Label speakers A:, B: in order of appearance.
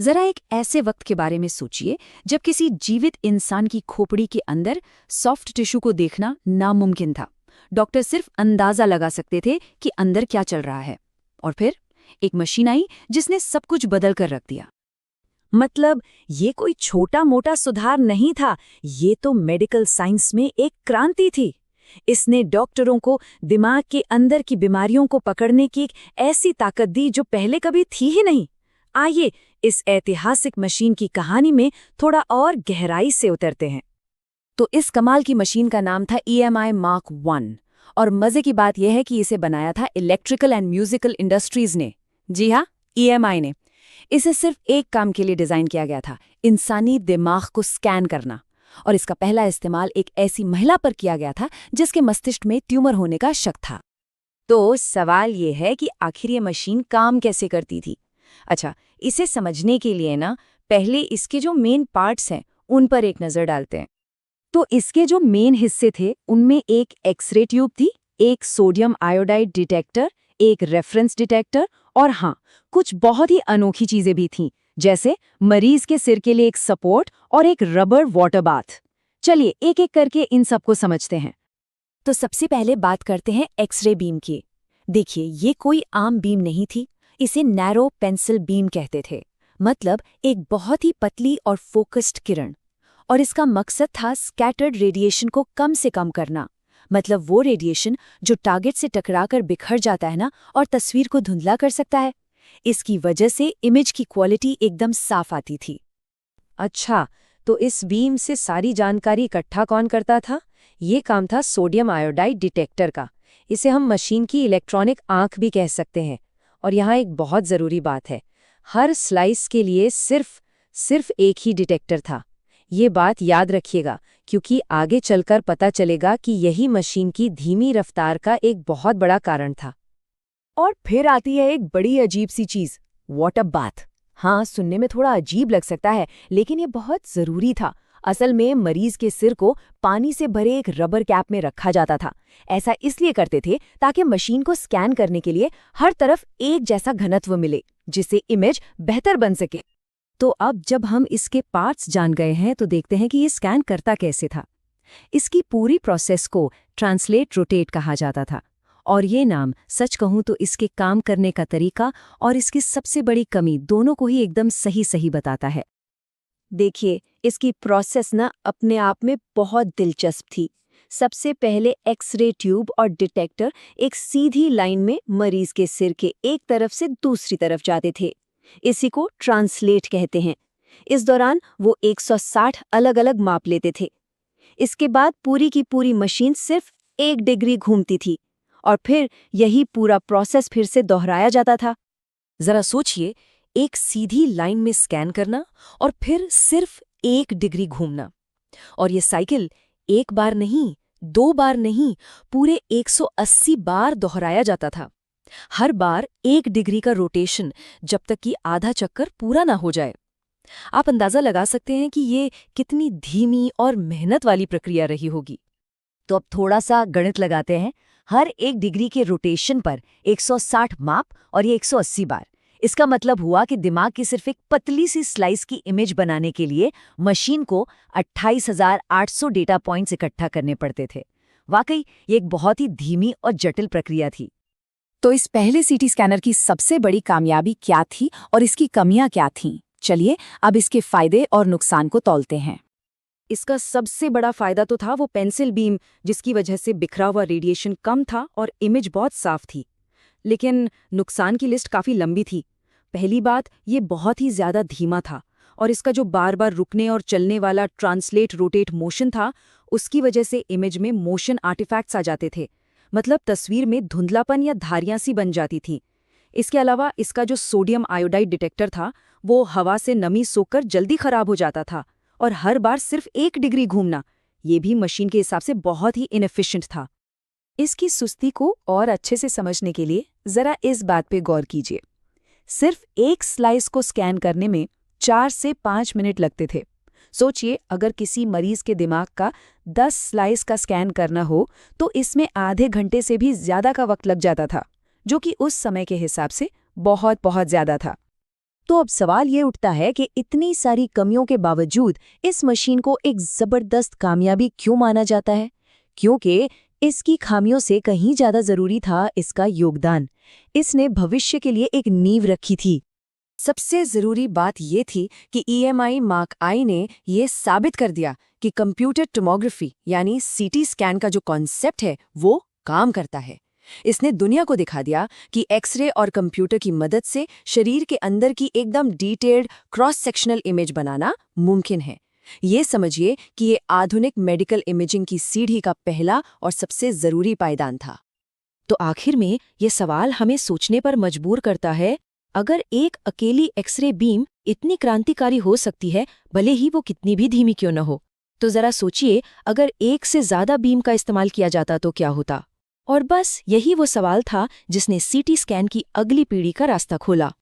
A: जरा एक ऐसे वक्त के बारे में सोचिए जब किसी जीवित इंसान की खोपड़ी के अंदर सॉफ्ट टिश्यू को देखना नामुमकिन था। डॉक्टर सिर्फ अंदाजा लगा सकते थे कि अंदर क्या चल रहा है। और फिर एक मशीन आई जिसने सब कुछ बदल कर रख दिया।
B: मतलब ये कोई छोटा मोटा सुधार नहीं था, ये तो मेडिकल साइंस में एक क्रांति थी। इसने डॉक्टरों को दिमाग के अंदर की बीमारियों को पकड़ने की एक ऐसी ताकत दी जो पहले कभी थी ही नहीं। आइए इस ऐतिहासिक मशीन की कहानी में थोड़ा और गहराई से उतरते हैं।
A: तो इस कमाल की मशीन का नाम था EMI Mark 1 और मजे की बात यह है कि इसे बनाया था इलेक्ट्रिकल एंड म्यूजिकल इंडस्ट्रीज ने। जी हाँ, EMI ने। इसे सिर्फ एक काम के लिए डिजाइन किया गया था, इंसानी दिमाग को स्कैन करना। और इसका पहला इस्तेमाल एक ऐसी महिला पर किया गया था जिसके मस्तिष्क में ट्यूमर होने का शक था।
B: तो सवाल ये है कि आखिर ये मशीन काम कैसे करती थी। अच्छा, इसे समझने के लिए ना पहले इसके जो मेन पार्ट्स हैं उन पर एक नज़र डालते हैं। तो इसके जो मेन हिस्से थे उनमें एक एक्सरे ट्यूब थी, एक सोडियम आयोडाइड डिटेक्टर, एक रेफरेंस डिटेक्टर और हाँ, कुछ बहुत ही अनोखी चीजें भी थीं, जैसे मरीज के सिर के लिए एक सपोर्ट और एक रबर वाटर बाथ। चलिए एक एक करके इन सबको समझते हैं।
A: तो सबसे पहले बात करते हैं एक्सरे बीम की। देखिए, ये कोई आम बीम नहीं थी, इसे नैरो पेंसिल बीम कहते थे। मतलब एक बहुत ही पतली और फोकस्ड किरण। और इसका मकसद था स्कैटर्ड रेडिएशन को कम से कम करना। मतलब वो रेडिएशन जो टारगेट से टकराकर बिखर जाता है ना, और तस्वीर को धुंधला कर सकता है। इसकी वजह से इमेज की क्वालिटी एकदम साफ आती थी।
B: अच्छा, तो इस बीम से सारी जानकारी इकट्ठा कौन करता था? ये काम था सोडियम आयोडाइड डिटेक्टर का। इसे हम मशीन की इलेक्ट्रॉनिक आंख भी कह सकते हैं। और यहाँ एक बहुत ज़रूरी बात है, हर स्लाइस के लिए सिर्फ एक ही डिटेक्टर था। ये बात याद रखिएगा, क्योंकि आगे चलकर पता चलेगा कि यही मशीन की धीमी रफ्तार का एक बहुत बड़ा कारण था।
A: और फिर आती है एक बड़ी अजीब सी चीज, वाटर बाथ। हाँ, सुनने में थोड़ा अजीब लग सकता है, लेकिन ये बहुत जरूरी था। असल में मरीज के सिर को पानी से भरे एक रबर कैप में रखा जाता था। ऐसा इसलिए करते थे ताकि मशीन को स्कैन करने के लिए हर तरफ एक जैसा घनत्व मिले, जिससे इमेज बेहतर बन सके। तो अब जब हम इसके पार्ट्स जान गए हैं तो देखते हैं कि ये स्कैन करता कैसे था। इसकी पूरी प्रोसेस को ट्रांसलेट रोटेट कहा जाता था। और ये नाम, सच कहूं तो इसके काम करने का तरीका और इसकी सबसे बड़ी कमी दोनों को ही एकदम सही सही बताता है।
B: देखिए, इसकी प्रोसेस ना अपने आप में बहुत दिलचस्प थी। सबसे पहले एक्सरे ट्यूब और डिटेक्टर एक सीधी लाइन में मरीज के सिर के एक तरफ से दूसरी तरफ जाते थे। इसी को ट्रांसलेट कहते हैं। इस दौरान वो 160 अलग अलग माप लेते थे। इसके बाद पूरी की पूरी मशीन सिर्फ 1 डिग्री घूमती थी और फिर यही पूरा प्रोसेस फिर से दोहराया जाता था।
A: जरा सोचिए, एक सीधी लाइन में स्कैन करना और फिर सिर्फ 1 डिग्री घूमना। और ये साइकिल एक बार नहीं, 2 बार नहीं, पूरे 180 बार दोहराया जाता था। हर बार 1 डिग्री का रोटेशन, जब तक कि आधा चक्कर पूरा ना हो जाए। आप अंदाजा लगा सकते हैं कि ये कितनी धीमी और मेहनत वाली प्रक्रिया रही होगी।
B: तो अब थोड़ा सा गणित लगाते हैं। हर 1 डिग्री के रोटेशन पर 160 माप और ये 180 बार। इसका मतलब हुआ कि दिमाग की सिर्फ एक पतली सी स्लाइस की इमेज बनाने के लिए मशीन को 28,800 डेटा पॉइंट्स इकट्ठा करने पड़ते थे। वाकई ये एक बहुत ही धीमी और जटिल प्रक्रिया थी।
A: तो इस पहले सीटी स्कैनर की सबसे बड़ी कामयाबी क्या थी और इसकी कमियां क्या थीं? चलिए अब इसके फायदे और नुकसान को तौलते हैं। इसका सबसे बड़ा फायदा तो था वो पेंसिल बीम, जिसकी वजह से बिखरा हुआ रेडिएशन कम था और इमेज बहुत साफ थी। लेकिन नुकसान की लिस्ट काफ़ी लंबी थी। पहली बात, ये बहुत ही ज़्यादा धीमा था और इसका जो बार बार रुकने और चलने वाला ट्रांसलेट रोटेट मोशन था, उसकी वजह से इमेज में मोशन आर्टिफैक्ट्स आ जाते थे। मतलब तस्वीर में धुंधलापन या धारियां सी बन जाती थी। इसके अलावा इसका जो सोडियम आयोडाइड डिटेक्टर था, वो हवा से नमी सोखकर जल्दी खराब हो जाता था और हर बार सिर्फ 1 डिग्री घूमना, ये भी मशीन के हिसाब से बहुत ही इनएफिशिएंट था। इसकी सुस्ती को और अच्छे से समझने के लिए जरा इस बात पे गौर कीजिए। सिर्फ एक स्लाइस को स्कैन करने में 4 से 5 मिनट लगते थे। सोचिए, अगर किसी मरीज के दिमाग का 10 स्लाइस का स्कैन करना हो तो इसमें आधे घंटे से भी ज्यादा का वक्त लग जाता था, जो कि उस समय के हिसाब से बहुत बहुत ज्यादा था।
B: तो अब सवाल ये उठता है कि इतनी सारी कमियों के बावजूद इस मशीन को एक जबरदस्त कामयाबी क्यों माना जाता है? क्योंकि इसकी खामियों से कहीं ज्यादा जरूरी था इसका योगदान। इसने भविष्य के लिए एक नींव रखी थी।
A: सबसे जरूरी बात ये थी कि EMI मार्क आई ने ये साबित कर दिया कि कंप्यूटर टोमोग्राफी यानी सीटी स्कैन का जो कॉन्सेप्ट है वो काम करता है। इसने दुनिया को दिखा दिया कि एक्सरे और कंप्यूटर की मदद से शरीर के अंदर की एकदम डिटेल्ड क्रॉस सेक्शनल इमेज बनाना मुमकिन है। ये समझिए कि ये आधुनिक मेडिकल इमेजिंग की सीढ़ी का पहला और सबसे जरूरी पायदान था।
B: तो आखिर में ये सवाल हमें सोचने पर मजबूर करता है, अगर एक अकेली एक्सरे बीम इतनी क्रांतिकारी हो सकती है, भले ही वो कितनी भी धीमी क्यों न हो, तो जरा सोचिए अगर एक से ज्यादा बीम का इस्तेमाल किया जाता तो क्या होता? और बस यही वो सवाल था जिसने सीटी स्कैन की अगली पीढ़ी का रास्ता खोला।